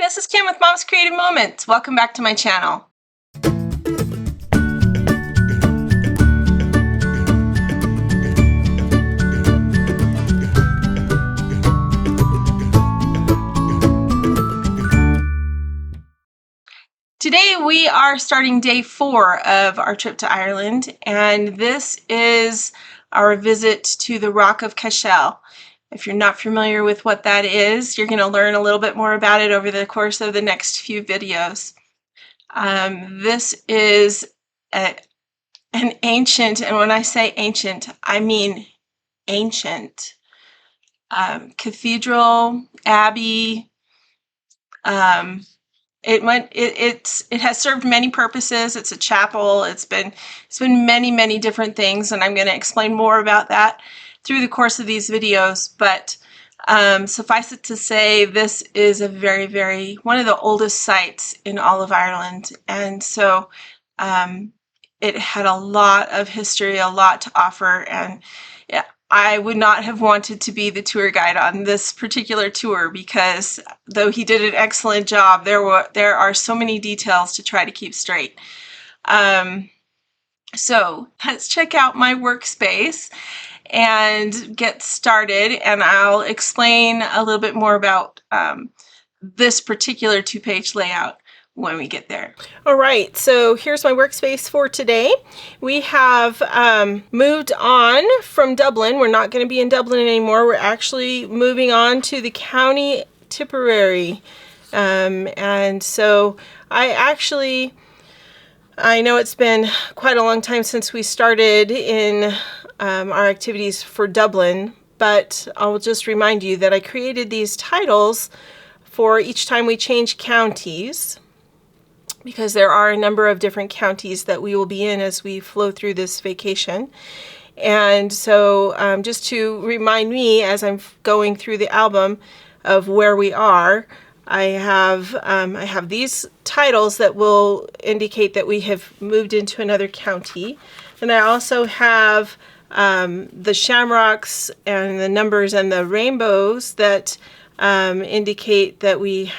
This is Kim with Mom's Creative Moments. Welcome back to my channel. Today we are starting day 4 of our trip to Ireland, and this is our visit to the Rock of Cashel. If you're not familiar with what that is, you're going to learn a little bit more about it over the course of the next few videos. This is an ancient, and when I say ancient, I mean ancient, cathedral, abbey. It has served many purposes. It's a chapel. It's been many different things, and I'm going to explain more about that through the course of these videos. But suffice it to say, this is a very one of the oldest sites in all of Ireland, and so it had a lot of history, a lot to offer, and yeah, I would not have wanted to be the tour guide on this particular tour because though he did an excellent job, there are so many details to try to keep straight. So let's check out my workspace and get started, and I'll explain a little bit more about this particular 2-page layout when we get there. All right, so here's my workspace for today. We have moved on from Dublin. We're not going to be in Dublin anymore. We're actually moving on to the County Tipperary. And so I know it's been quite a long time since we started in our activities for Dublin, but I'll just remind you that I created these titles for each time we change counties, because there are a number of different counties that we will be in as we flow through this vacation. And so just to remind me as I'm going through the album of where we are, I have these titles that will indicate that we have moved into another county. And I also have the Shamrocks and the numbers and the rainbows that indicate that we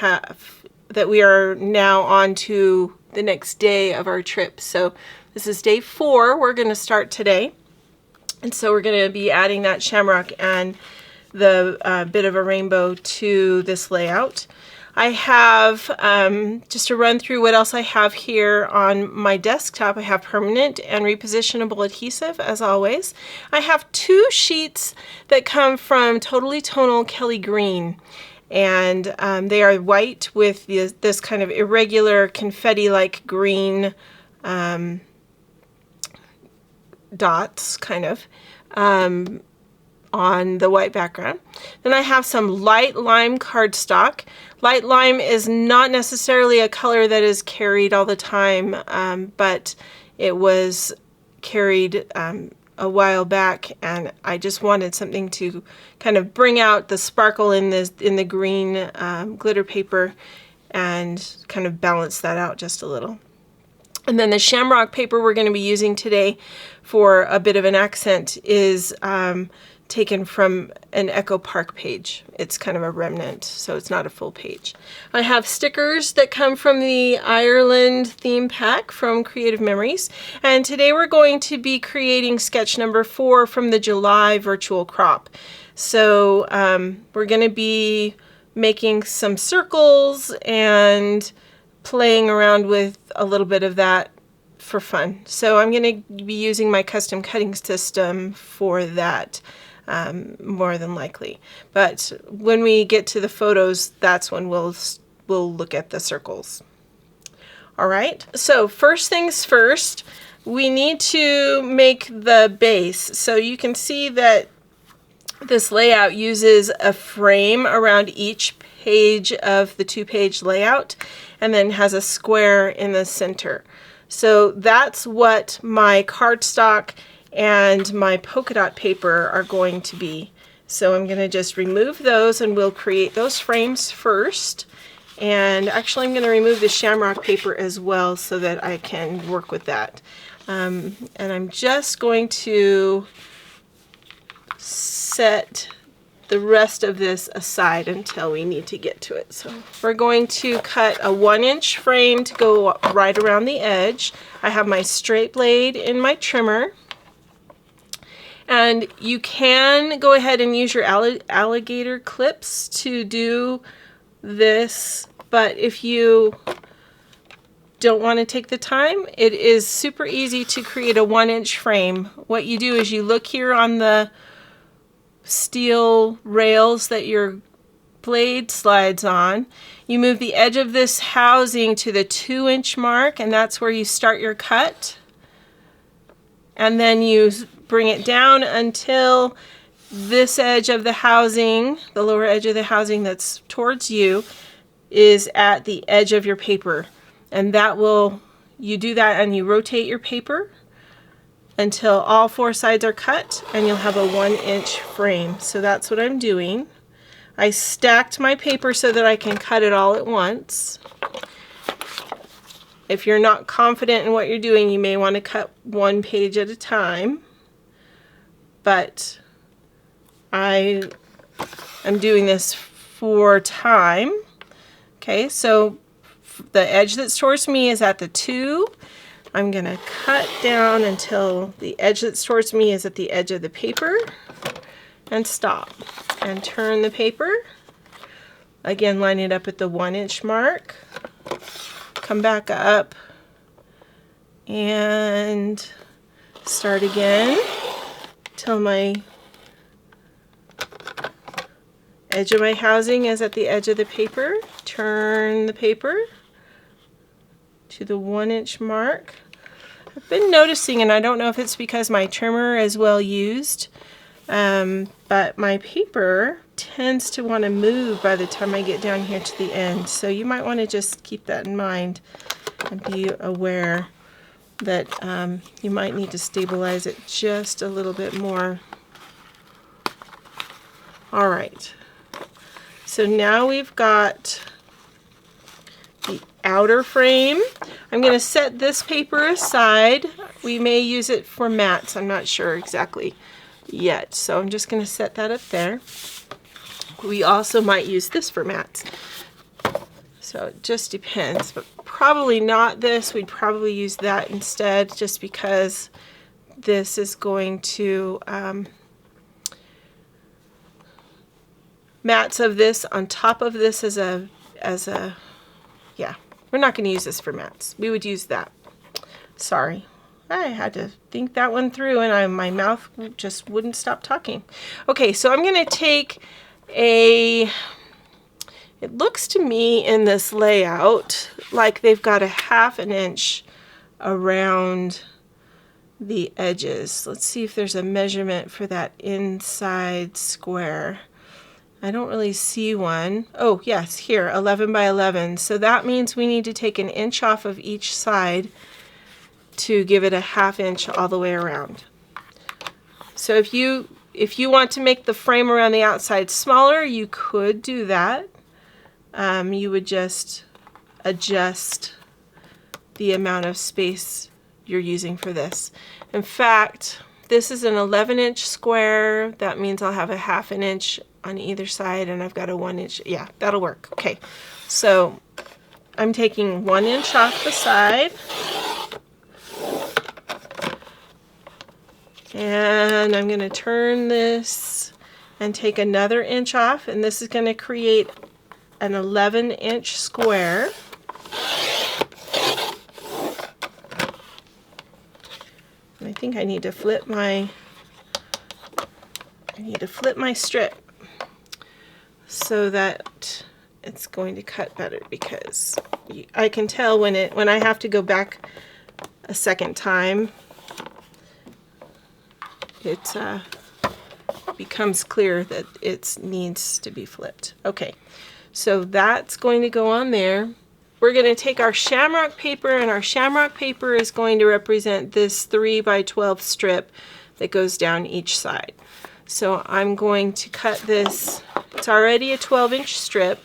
are now on to the next day of our trip. So this is day 4. We're going to start today. And so we're going to be adding that shamrock and the bit of a rainbow to this layout. I have, just to run through what else I have here on my desktop, I have permanent and repositionable adhesive, as always. I have 2 sheets that come from Totally Tonal Kelly Green. And they are white with this kind of irregular confetti-like green dots, kind of, on the white background. Then I have some light lime cardstock. Light lime is not necessarily a color that is carried all the time, but it was carried a while back, and I just wanted something to kind of bring out the sparkle in the green glitter paper and kind of balance that out just a little. And then the shamrock paper we're going to be using today for a bit of an accent is taken from an Echo Park page. It's kind of a remnant, so it's not a full page. I have stickers that come from the Ireland theme pack from Creative Memories, and today we're going to be creating sketch number 4 from the July virtual crop. So we're going to be making some circles and playing around with a little bit of that for fun. So I'm going to be using my custom cutting system for that. More than likely, but when we get to the photos, that's when we'll look at the circles. All right, so first things first, we need to make the base. So you can see that this layout uses a frame around each page of the 2-page layout and then has a square in the center. So that's what my cardstock and my polka dot paper are going to be. So I'm going to just remove those, and we'll create those frames first. And actually I'm going to remove the shamrock paper as well so that I can work with that. And I'm just going to set the rest of this aside until we need to get to it. So we're going to cut a 1-inch frame to go right around the edge. I have my straight blade in my trimmer. And you can go ahead and use your alligator clips to do this, but if you don't want to take the time, it is super easy to create a 1-inch frame. What you do is you look here on the steel rails that your blade slides on. You move the edge of this housing to the 2-inch mark, and that's where you start your cut. And then you bring it down until this edge of the housing, the lower edge of the housing that's towards you, is at the edge of your paper. And that will, you do that and you rotate your paper until all 4 sides are cut, and you'll have a 1-inch frame. So that's what I'm doing. I stacked my paper so that I can cut it all at once. If you're not confident in what you're doing, you may want to cut 1 page at a time. But I am doing this for time. Okay, so the edge that's towards me is at the 2. I'm going to cut down until the edge that's towards me is at the edge of the paper, and stop. And turn the paper. Again, line it up at the 1-inch mark. Come back up and start again till my edge of my housing is at the edge of the paper. Turn the paper to the 1-inch mark. I've been noticing, and I don't know if it's because my trimmer is well used, but my paper tends to want to move by the time I get down here to the end. So you might want to just keep that in mind and be aware that you might need to stabilize it just a little bit more. All right, so now we've got the outer frame. I'm going to set this paper aside. We may use it for mats, I'm not sure exactly yet, so I'm just going to set that up there. We also might use this for mats, so it just depends, but probably not this. We'd probably use that instead, just because this is going to mats of this on top of this as a yeah, we're not going to use this for mats. We would use that. Sorry, I had to think that one through, and my mouth just wouldn't stop talking. Okay, so I'm going to take it looks to me in this layout like they've got a 1/2 inch around the edges. Let's see if there's a measurement for that inside square. I don't really see one. Oh yes, here, 11 by 11. So that means we need to take 1 inch off of each side to give it a 1/2 inch all the way around. So if you want to make the frame around the outside smaller, you could do that. You would just adjust the amount of space you're using for this. In fact, this is an 11-inch square. That means I'll have a 1/2 inch on either side, and I've got a 1 inch. Yeah, that'll work. Okay, so I'm taking 1 inch off the side, and I'm going to turn this and take another inch off, and this is going to create an 11-inch square. And I think I need to flip my strip so that it's going to cut better, because I can tell when I have to go back a second time, it becomes clear that it needs to be flipped. Okay, so that's going to go on there. We're going to take our shamrock paper, and our shamrock paper is going to represent this 3 by 12 strip that goes down each side. So I'm going to cut this. It's already a 12-inch strip,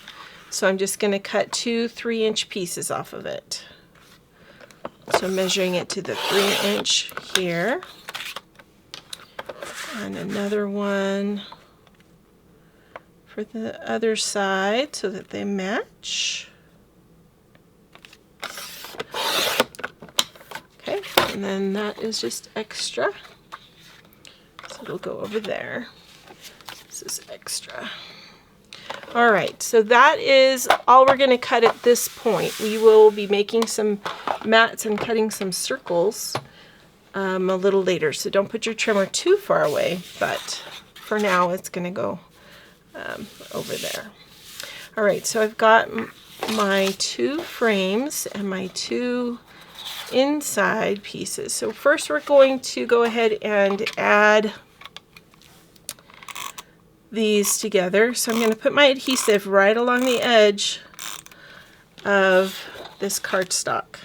so I'm just going to cut 2 3-inch pieces off of it. So measuring it to the 3-inch here, and another one for the other side so that they match. Okay, and then that is just extra. So it'll go over there. This is extra. All right, so that is all we're going to cut at this point. We will be making some mats and cutting some circles a little later. So don't put your trimmer too far away, but for now it's going to go over there. All right, so I've got my 2 frames and my 2 inside pieces. So first we're going to go ahead and add these together. So I'm going to put my adhesive right along the edge of this cardstock,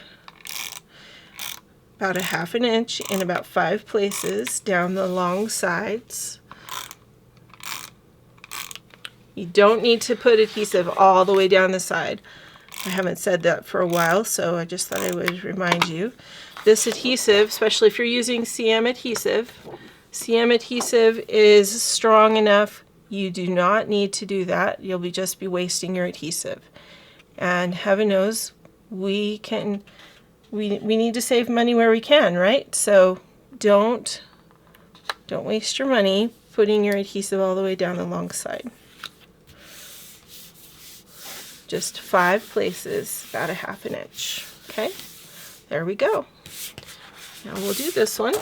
about a 1/2 inch in about 5 places down the long sides. You don't need to put adhesive all the way down the side. I haven't said that for a while, so I just thought I would remind you. This adhesive, especially if you're using CM adhesive is strong enough. You do not need to do that. You'll just be wasting your adhesive. And heaven knows we need to save money where we can, right? So don't waste your money putting your adhesive all the way down the long side. Just 5 places, about a 1/2 inch. Okay, there we go. Now we'll do this one.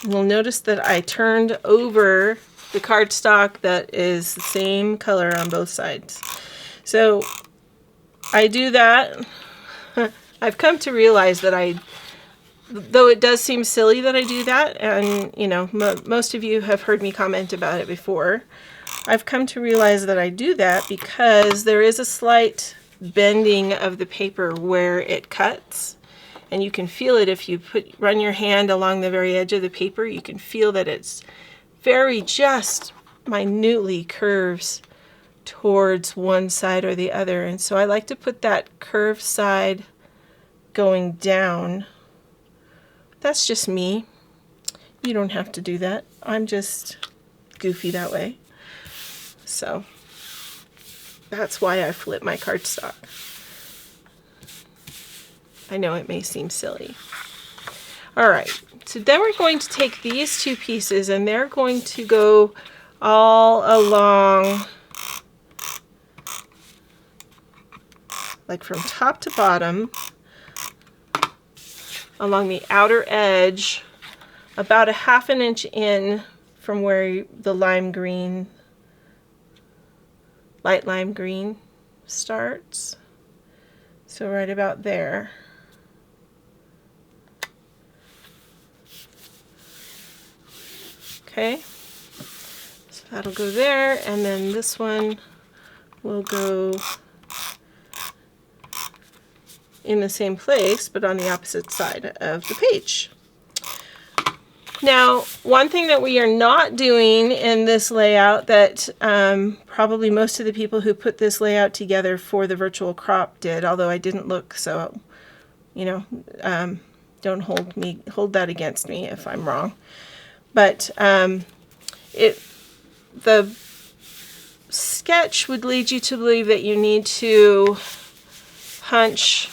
You'll notice that I turned over the cardstock that is the same color on both sides. So I do that. I've come to realize that though it does seem silly that I do that, and you know, most of you have heard me comment about it before, I've come to realize that I do that because there is a slight bending of the paper where it cuts. And you can feel it if you run your hand along the very edge of the paper. You can feel that it's very just minutely curves towards one side or the other. And so I like to put that curved side going down. That's just me. You don't have to do that. I'm just goofy that way. So that's why I flip my cardstock. I know it may seem silly. All right, so then we're going to take these 2 pieces and they're going to go all along, like from top to bottom, along the outer edge, about a 1/2 inch in from where the light lime green starts. So right about there. Okay, so that'll go there, and then this one will go in the same place, but on the opposite side of the page. Now, one thing that we are not doing in this layout that probably most of the people who put this layout together for the virtual crop did, although I didn't look, so, you know, don't hold that against me if I'm wrong. But the sketch would lead you to believe that you need to punch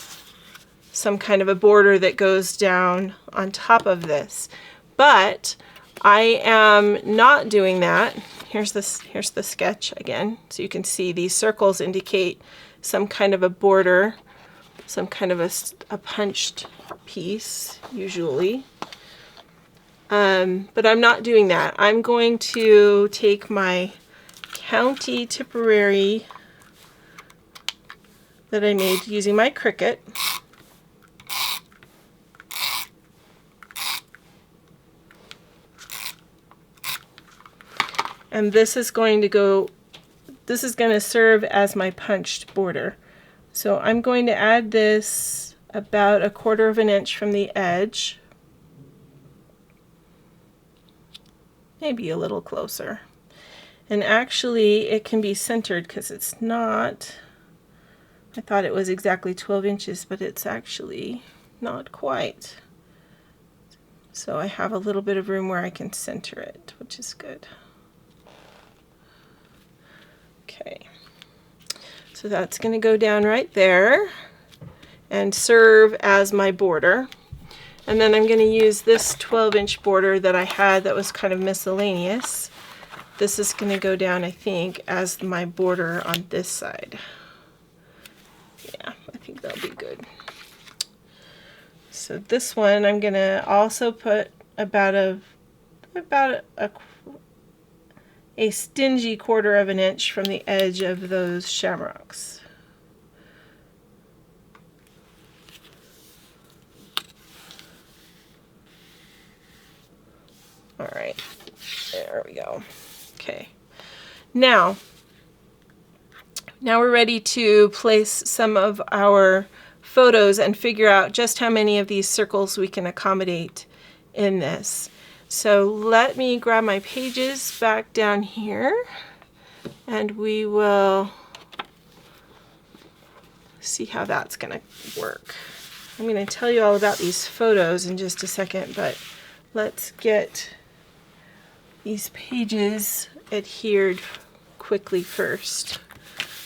some kind of a border that goes down on top of this. But I am not doing that. Here's the sketch again. So you can see these circles indicate some kind of a border, some kind of a punched piece, usually. But I'm not doing that. I'm going to take my County Tipperary that I made using my Cricut. And this is going to serve as my punched border. So I'm going to add this about 1/4 inch from the edge. Maybe a little closer. And actually it can be centered because it's not, I thought it was exactly 12 inches, but it's actually not quite. So I have a little bit of room where I can center it, which is good. Okay, so that's going to go down right there and serve as my border. And then I'm going to use this 12-inch border that I had that was kind of miscellaneous. This is going to go down, I think, as my border on this side. Yeah, I think that'll be good. So this one I'm going to also put about a stingy 1/4 of an inch from the edge of those shamrocks. All right, there we go. Okay, now we're ready to place some of our photos and figure out just how many of these circles we can accommodate in this. So let me grab my pages back down here and we will see how that's going to work. I'm going to tell you all about these photos in just a second, but let's get these pages adhered quickly first.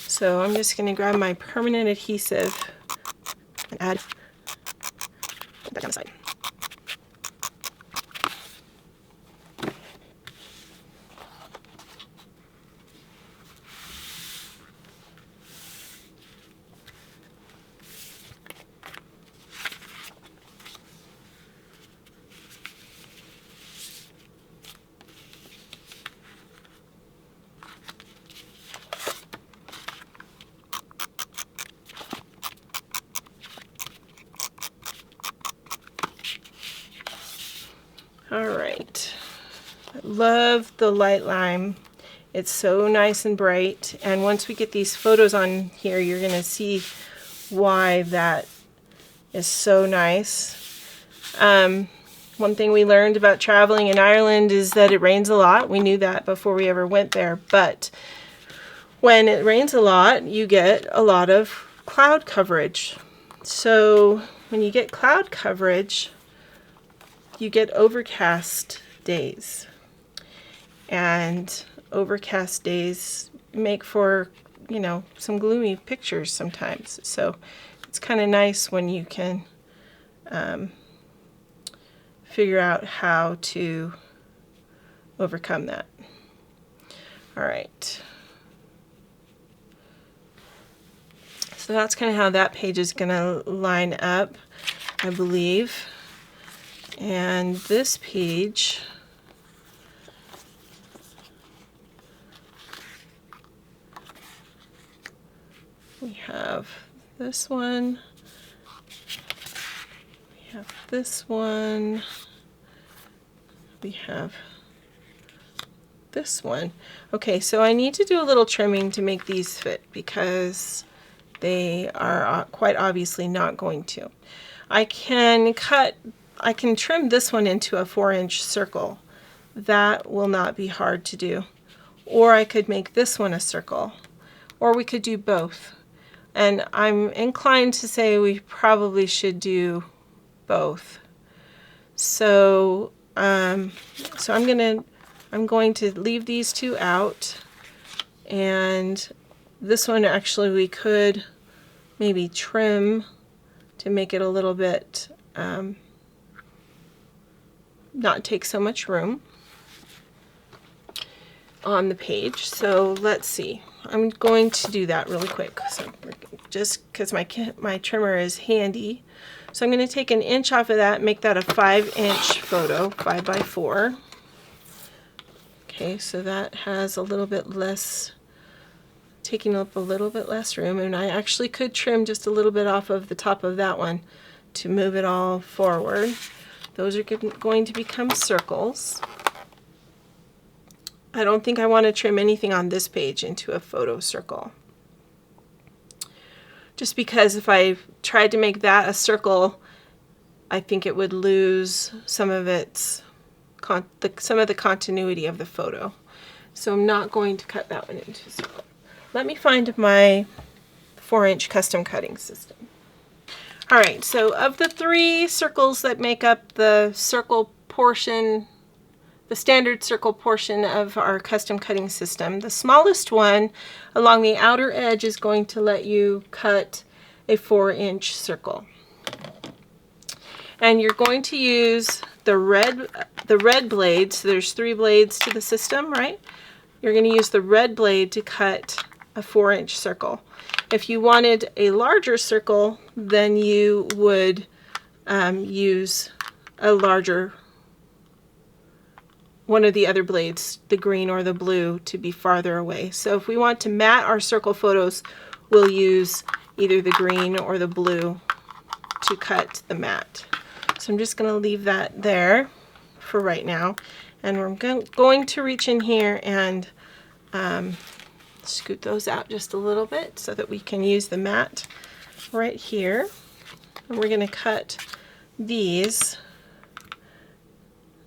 So I'm just going to grab my permanent adhesive and add that down the side. All right, I love the light lime. It's so nice and bright, and once we get these photos on here, you're going to see why that is so nice. One thing we learned about traveling in Ireland is that it rains a lot. We knew that before we ever went there, but when it rains a lot, you get a lot of cloud coverage. So when you get cloud coverage, you get overcast days, and overcast days make for, you know, some gloomy pictures sometimes. So it's kind of nice when you can figure out how to overcome that. All right. So that's kind of how that page is going to line up, I believe. And this page, we have this one, we have this one, we have this one. Okay, so I need to do a little trimming to make these fit because they are quite obviously not going to. I can trim this one into a 4-inch circle. That will not be hard to do. Or I could make this one a circle. Or we could do both. And I'm inclined to say we probably should do both. So, I'm going to leave these two out. And this one actually we could maybe trim to make it a little bit not take so much room on the page. So let's see. I'm going to do that really quick. So just because my trimmer is handy. So I'm going to take 1 inch off of that, make that a 5-inch photo, 5 by 4. Okay, so that has a little bit less, taking up a little bit less room, and I actually could trim just a little bit off of the top of that one to move it all forward. Those are going to become circles. I don't think I want to trim anything on this page into a photo circle. Just because if I tried to make that a circle, I think it would lose some of its some of the continuity of the photo. So I'm not going to cut that one into a circle. Let me find my 4-inch custom cutting system. All right, so of the 3 circles that make up the circle portion, the standard circle portion of our custom cutting system. The smallest one along the outer edge is going to let you cut a 4-inch circle. And you're going to use the red blade. So there's 3 blades to the system, right? You're going to use the red blade to cut a 4-inch circle. If you wanted a larger circle, then you would use a larger one of the other blades, the green or the blue, to be farther away. So if we want to mat our circle photos, we'll use either the green or the blue to cut the mat. So I'm just going to leave that there for right now. And we're going to reach in here and scoot those out just a little bit so that we can use the mat right here. And we're going to cut these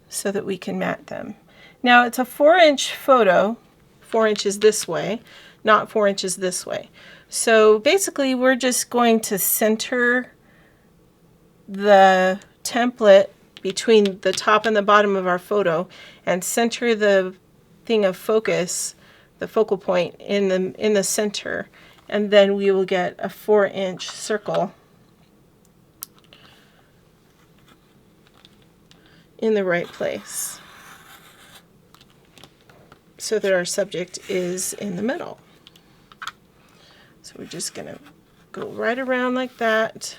so that we can mat them. Now it's a 4-inch photo, 4 inches this way, not 4 inches this way. So basically we're just going to center the template between the top and the bottom of our photo and center the thing of focus, the focal point in the center, and then we will get a 4-inch circle in the right place so that our subject is in the middle. So we're just going to go right around like that.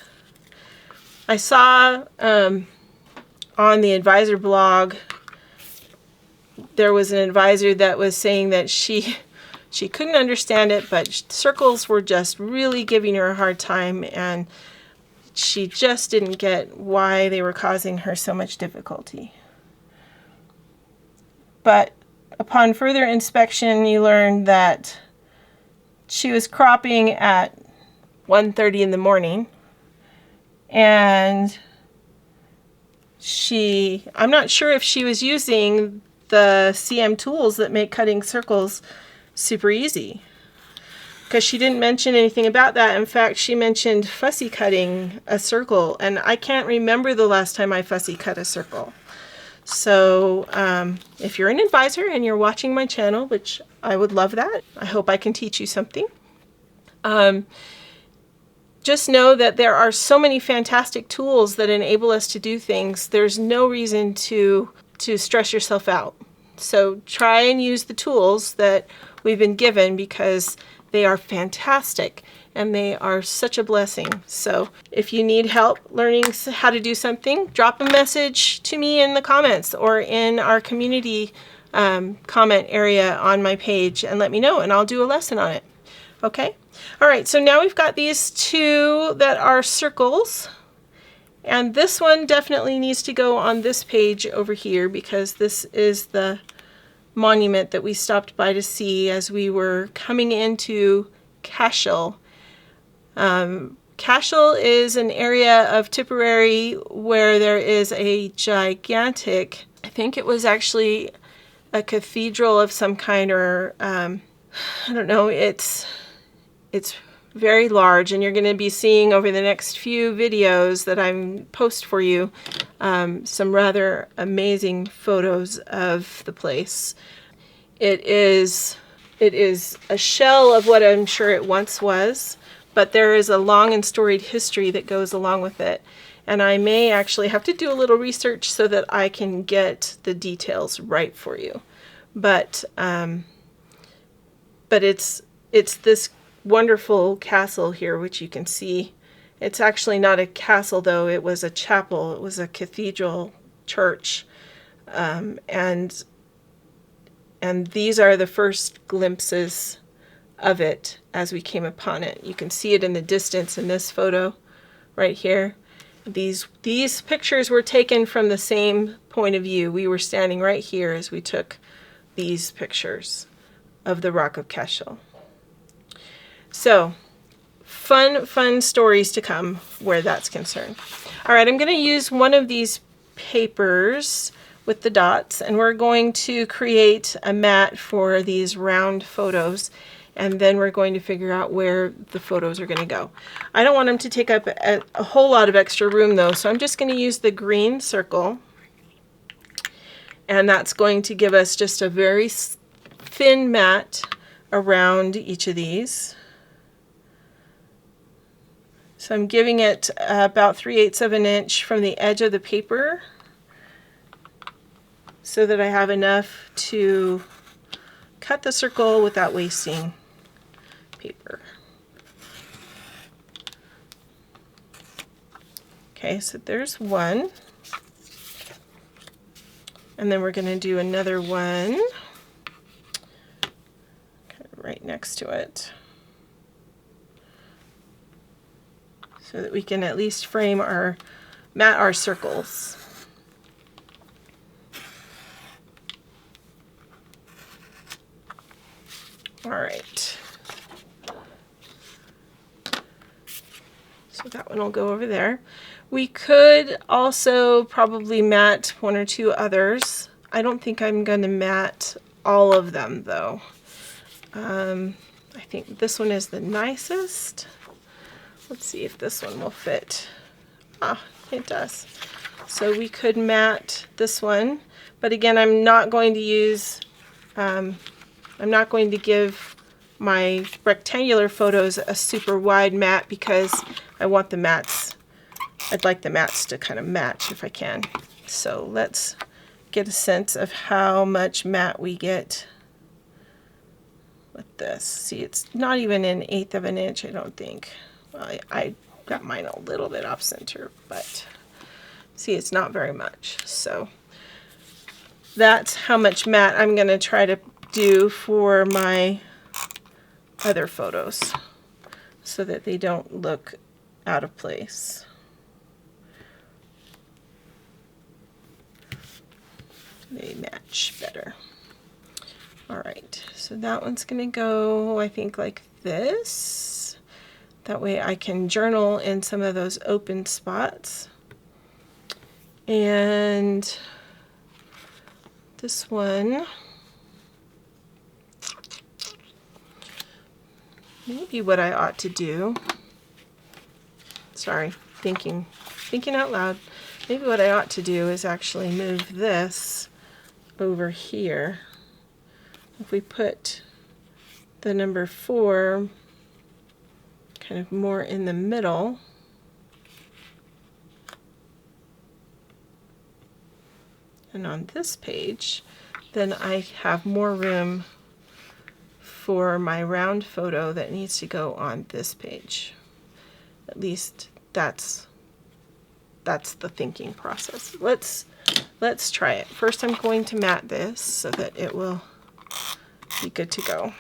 I saw on the advisor blog there was an advisor that was saying that she couldn't understand it, but circles were just really giving her a hard time, and she just didn't get why they were causing her so much difficulty. But upon further inspection, you learn that she was cropping at 1:30 in the morning, and I'm not sure if she was using the CM tools that make cutting circles super easy, because she didn't mention anything about that. In fact, she mentioned fussy cutting a circle, and I can't remember the last time I fussy cut a circle. So if you're an advisor and you're watching my channel, which I would love that, I hope I can teach you something. Just know that there are so many fantastic tools that enable us to do things. There's no reason to stress yourself out. So try and use the tools that we've been given, because they are fantastic and they are such a blessing. So if you need help learning how to do something, drop a message to me in the comments or in our community comment area on my page and let me know, and I'll do a lesson on it. Okay? All right, so now we've got these 2 that are circles, and this one definitely needs to go on this page over here, because this is the monument that we stopped by to see as we were coming into Cashel. Cashel is an area of Tipperary where there is a gigantic, I think it was actually a cathedral of some kind, or I don't know, it's very large, and you're going to be seeing over the next few videos that I post for you some rather amazing photos of the place. It is a shell of what I'm sure it once was, but there is a long and storied history that goes along with it, and I may actually have to do a little research so that I can get the details right for you. But it's this wonderful castle here, which you can see. It's actually not a castle though, it was a chapel, it was a cathedral church, and these are the first glimpses of it as we came upon it. You can see it in the distance in this photo right here. These pictures were taken from the same point of view. We were standing right here as we took these pictures of the Rock of Cashel. So, fun stories to come where that's concerned. All right, I'm going to use one of these papers with the dots, and we're going to create a mat for these round photos, and then we're going to figure out where the photos are going to go. I don't want them to take up a whole lot of extra room though, so I'm just going to use the green circle, And that's going to give us just a very thin mat around each of these. So I'm giving it about 3/8 of an inch from the edge of the paper so that I have enough to cut the circle without wasting paper. Okay, so there's one. And then we're going to do another one right next to it, so that we can at least frame mat our circles. All right. So that one will go over there. We could also probably mat one or two others. I don't think I'm going to mat all of them though. I think this one is the nicest. Let's see if this one will fit. Ah, it does. So we could mat this one, but again, I'm not going to use, I'm not going to give my rectangular photos a super wide mat because I want the mats, I'd like the mats to kind of match if I can. So let's get a sense of how much mat we get with this. See, it's not even 1/8 of an inch, I don't think. Well, I got mine a little bit off center, but see, it's not very much. So that's how much mat I'm going to try to do for my other photos so that they don't look out of place. They match better. All right, so that one's going to go, I think, like this. That way I can journal in some of those open spots. And this one, maybe what I ought to do, sorry, thinking out loud, maybe what I ought to do is actually move this over here. If we put the number 4 kind of more in the middle, and on this page, then I have more room for my round photo that needs to go on this page. At least that's the thinking process. Let's try it. First I'm going to mat this so that it will be good to go.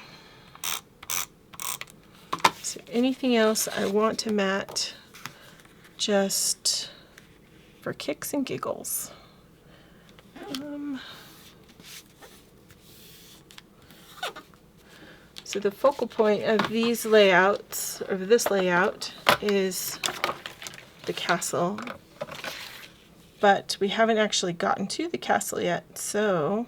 Is there anything else I want to mat just for kicks and giggles? So the focal point of these layouts, or this layout, is the castle, but we haven't actually gotten to the castle yet, so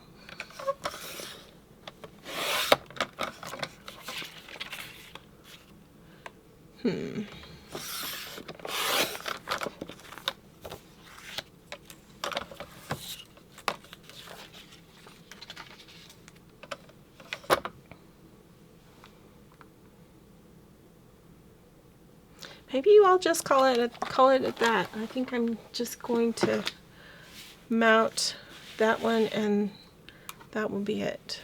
maybe I'll just call it at that. I think I'm just going to mount that one and that will be it.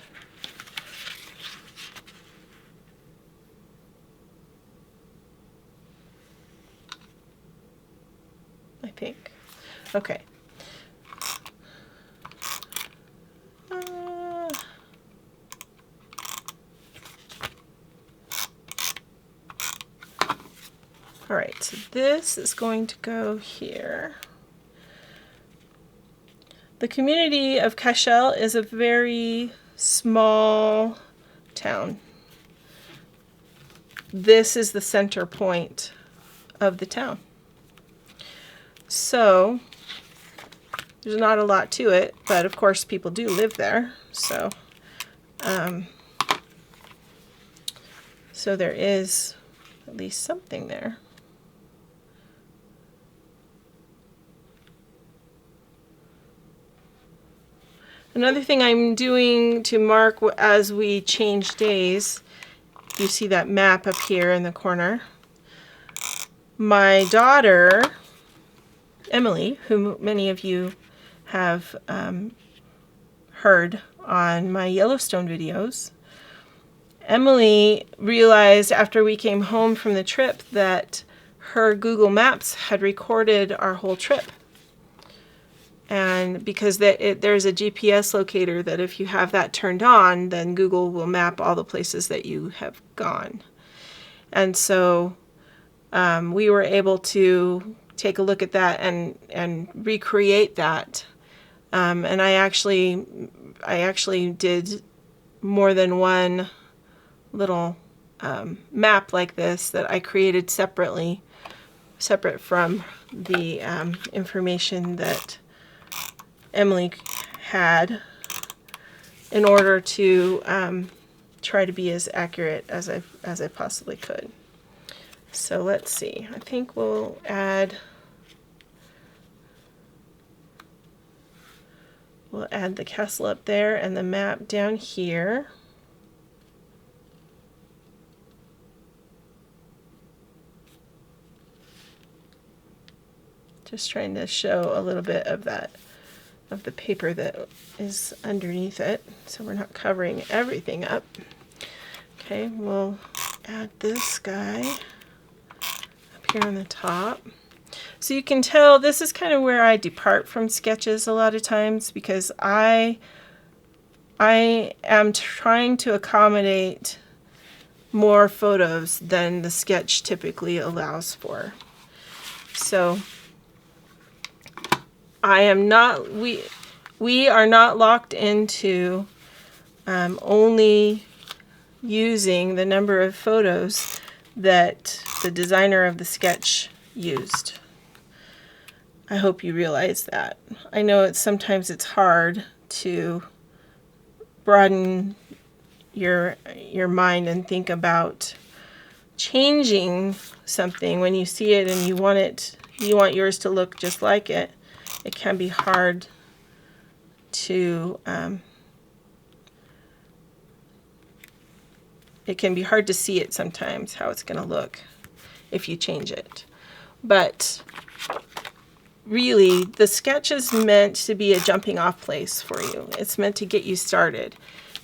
I think. Okay. All right, so this is going to go here. The community of Cashel is a very small town. This is the center point of the town. So there's not a lot to it, but of course people do live there. So, so there is at least something there. Another thing I'm doing to mark as we change days, you see that map up here in the corner. My daughter, Emily, whom many of you have heard on my Yellowstone videos, Emily realized after we came home from the trip that her Google Maps had recorded our whole trip. And because there's a GPS locator that if you have that turned on, then Google will map all the places that you have gone. And so we were able to take a look at that and recreate that. And I actually did more than one little map like this that I created separate from the information that Emily had, in order to try to be as accurate as I possibly could. So let's see. I think we'll add the castle up there and the map down here. Just trying to show a little bit of that, of the paper that is underneath it, so we're not covering everything up. Okay, we'll add this guy up here on the top. So you can tell this is kind of where I depart from sketches a lot of times, because I am trying to accommodate more photos than the sketch typically allows for. So I am not, we are not locked into only using the number of photos that the designer of the sketch used. I hope you realize that. I know sometimes it's hard to broaden your mind and think about changing something when you see it and you want yours to look just like it. It can be hard to see it sometimes, how it's going to look if you change it. But really, the sketch is meant to be a jumping off place for you. It's meant to get you started,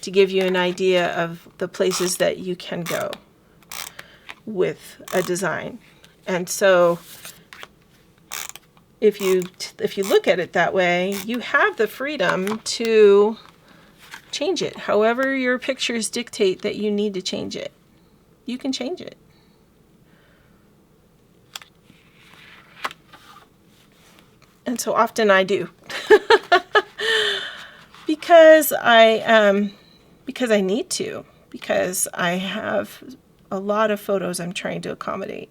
to give you an idea of the places that you can go with a design. And so if you look at it that way, you have the freedom to change it. However your pictures dictate that you need to change it, you can change it. And so often I do. because I need to, because I have a lot of photos I'm trying to accommodate.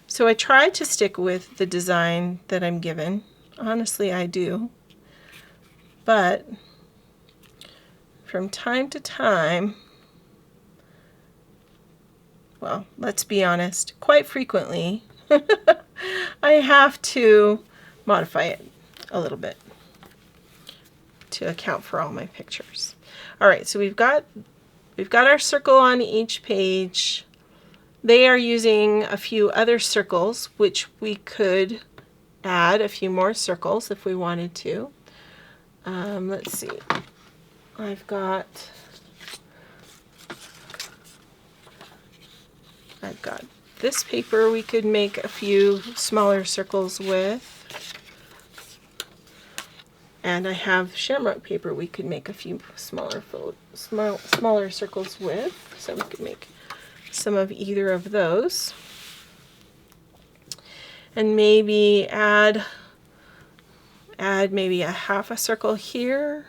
So I try to stick with the design that I'm given. Honestly, I do. But from time to time, well, let's be honest, quite frequently, I have to modify it a little bit to account for all my pictures. All right, so we've got our circle on each page. They are using a few other circles, which we could add a few more circles if we wanted to. Let's see. I've got this paper we could make a few smaller circles with. And I have Shamrock paper we could make a few smaller circles with. So we could make some of either of those. And maybe add maybe a half a circle here,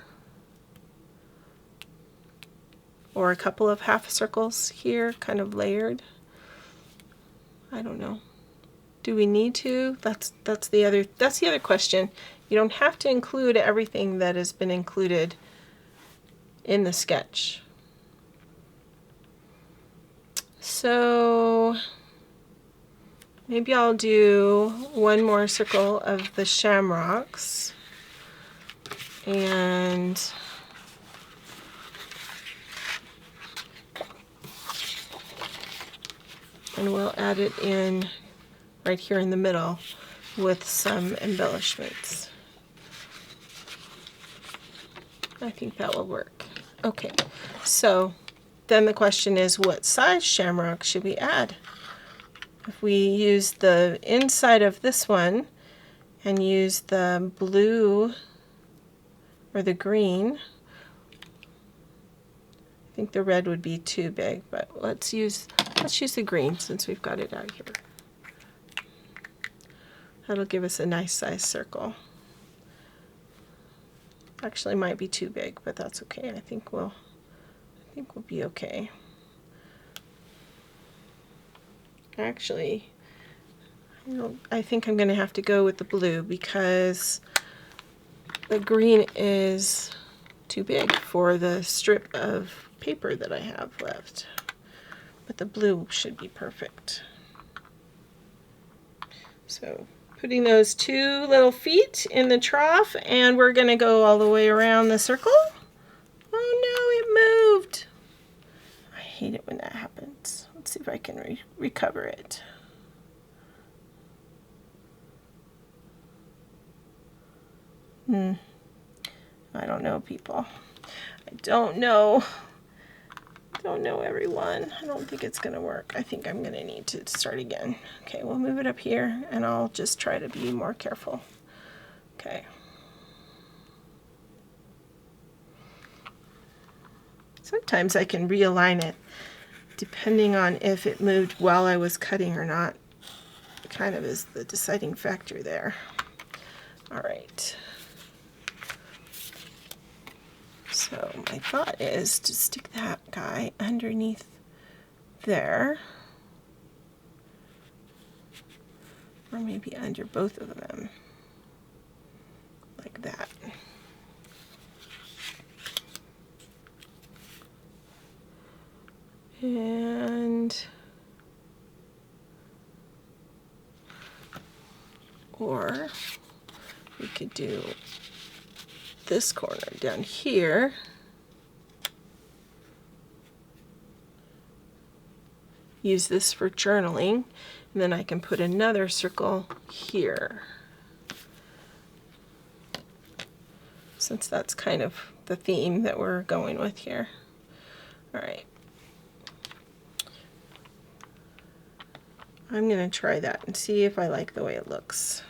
or a couple of half circles here, kind of layered. I don't know. Do we need to? That's the other question. You don't have to include everything that has been included in the sketch. So Maybe I'll do one more circle of the Shamrocks, and we'll add it in right here in the middle with some embellishments. I think that will work. Okay, so then the question is, what size shamrock should we add? If we use the inside of this one and use the blue or the green, I think the red would be too big, but let's use the green since we've got it out here. That'll give us a nice size circle. Actually might be too big, but that's okay. I think we'll be okay. Actually, I think I'm going to have to go with the blue because the green is too big for the strip of paper that I have left. But the blue should be perfect. So putting those two little feet in the trough, and we're going to go all the way around the circle. Oh no, it moved. I hate it when that happens. Let's see if I can recover it. I don't know, people. I don't know. Don't know, everyone. I don't think it's gonna work. I think I'm gonna need to start again. Okay, we'll move it up here and I'll just try to be more careful. Okay. Sometimes I can realign it depending on if it moved while I was cutting or not. It kind of is the deciding factor there. All right. So my thought is to stick that guy underneath there, or maybe under both of them, like that. And or we could do this corner down here, use this for journaling, and then I can put another circle here, since that's kind of the theme that we're going with here. All right. I'm going to try that and see if I like the way it looks.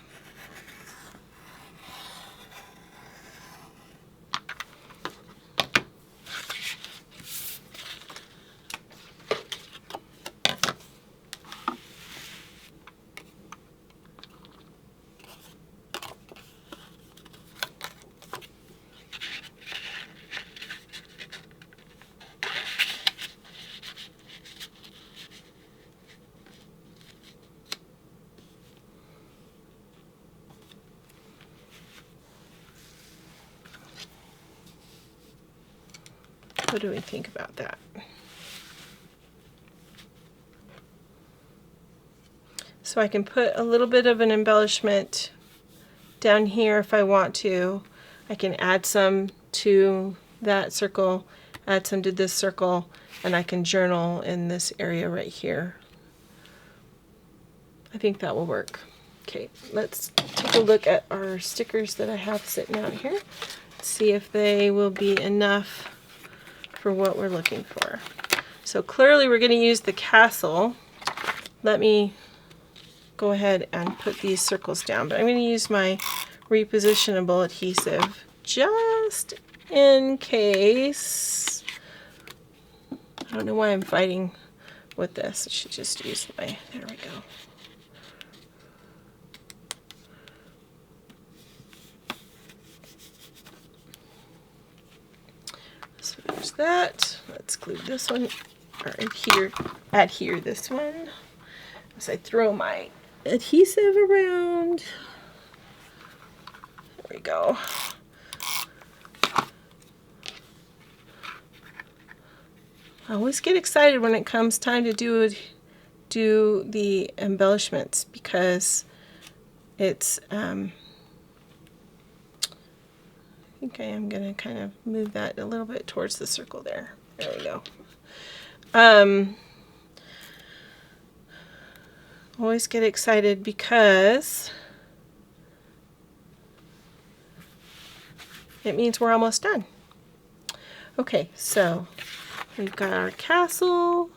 What do we think about that? So I can put a little bit of an embellishment down here if I want to. I can add some to that circle, add some to this circle, and I can journal in this area right here. I think that will work. Okay, let's take a look at our stickers that I have sitting out here. See if they will be enough for what we're looking for. So clearly we're going to use the Cashel. Let me go ahead and put these circles down, but I'm going to use my repositionable adhesive just in case. I don't know why I'm fighting with this. I should just use my, there we go. So there's that. Let's glue this one, or adhere this one as I throw my adhesive around. There we go. I always get excited when it comes time to do do the embellishments because it's, I think I am going to kind of move that a little bit towards the circle there. There we go. Always get excited because it means we're almost done. Okay, so we've got our castle.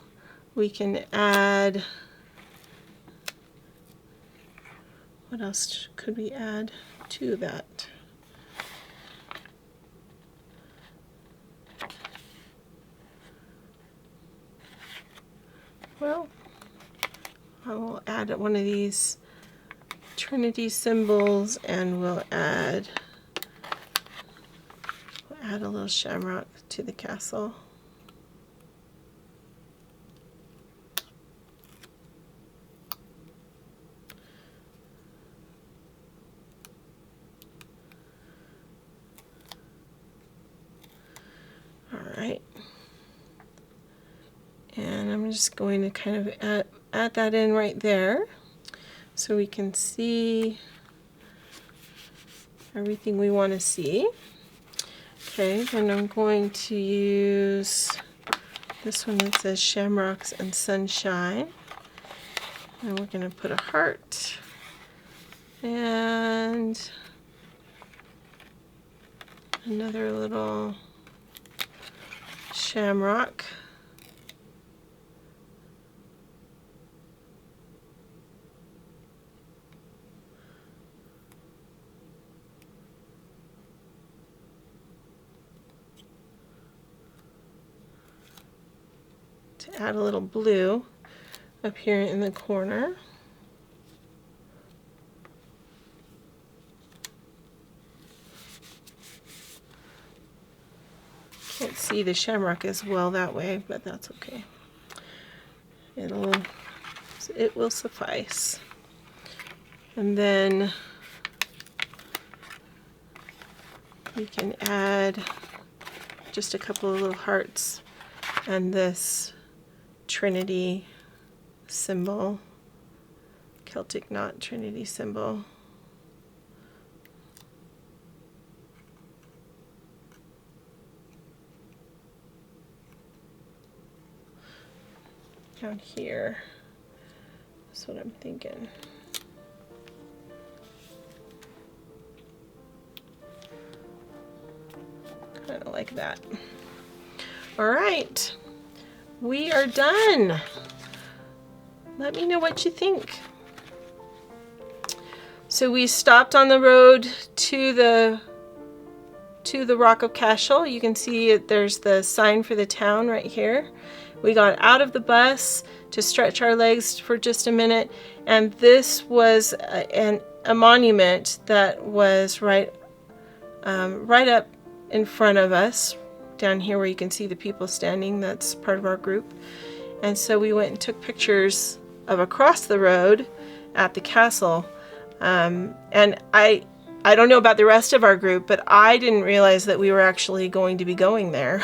We can add, what else could we add to that? Well, I will add one of these Trinity symbols, and we'll add a little shamrock to the castle. All right. And I'm just going to kind of add that in right there so we can see everything we want to see. Okay, then I'm going to use this one that says Shamrocks and Sunshine. And we're going to put a heart and another little shamrock. To add a little blue up here in the corner. Can't see the shamrock as well that way, but that's okay. It will suffice. And then we can add just a couple of little hearts and this Trinity symbol, Celtic knot Trinity symbol. Down here, that's what I'm thinking. Kind of like that. All right, we are done. Let me know what you think. So we stopped on the road to the Rock of Cashel. You can see there's the sign for the town right here. We got out of the bus to stretch our legs for just a minute, and this was a monument that was right up in front of us, down here where you can see the people standing. That's part of our group. And so we went and took pictures of across the road at the castle. And I don't know about the rest of our group, but I didn't realize that we were actually going to be going there.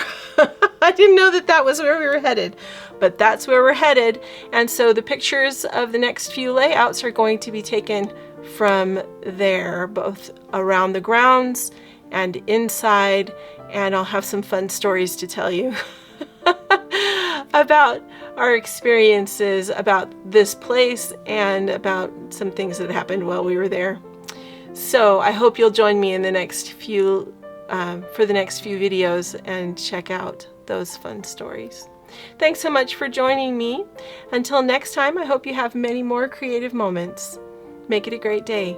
I didn't know that that was where we were headed, but that's where we're headed. And so the pictures of the next few layouts are going to be taken from there, both around the grounds and inside, and I'll have some fun stories to tell you about our experiences about this place and about some things that happened while we were there. So I hope you'll join me in the next few for the next few videos and check out those fun stories. Thanks so much for joining me. Until next time, I hope you have many more creative moments. Make it a great day.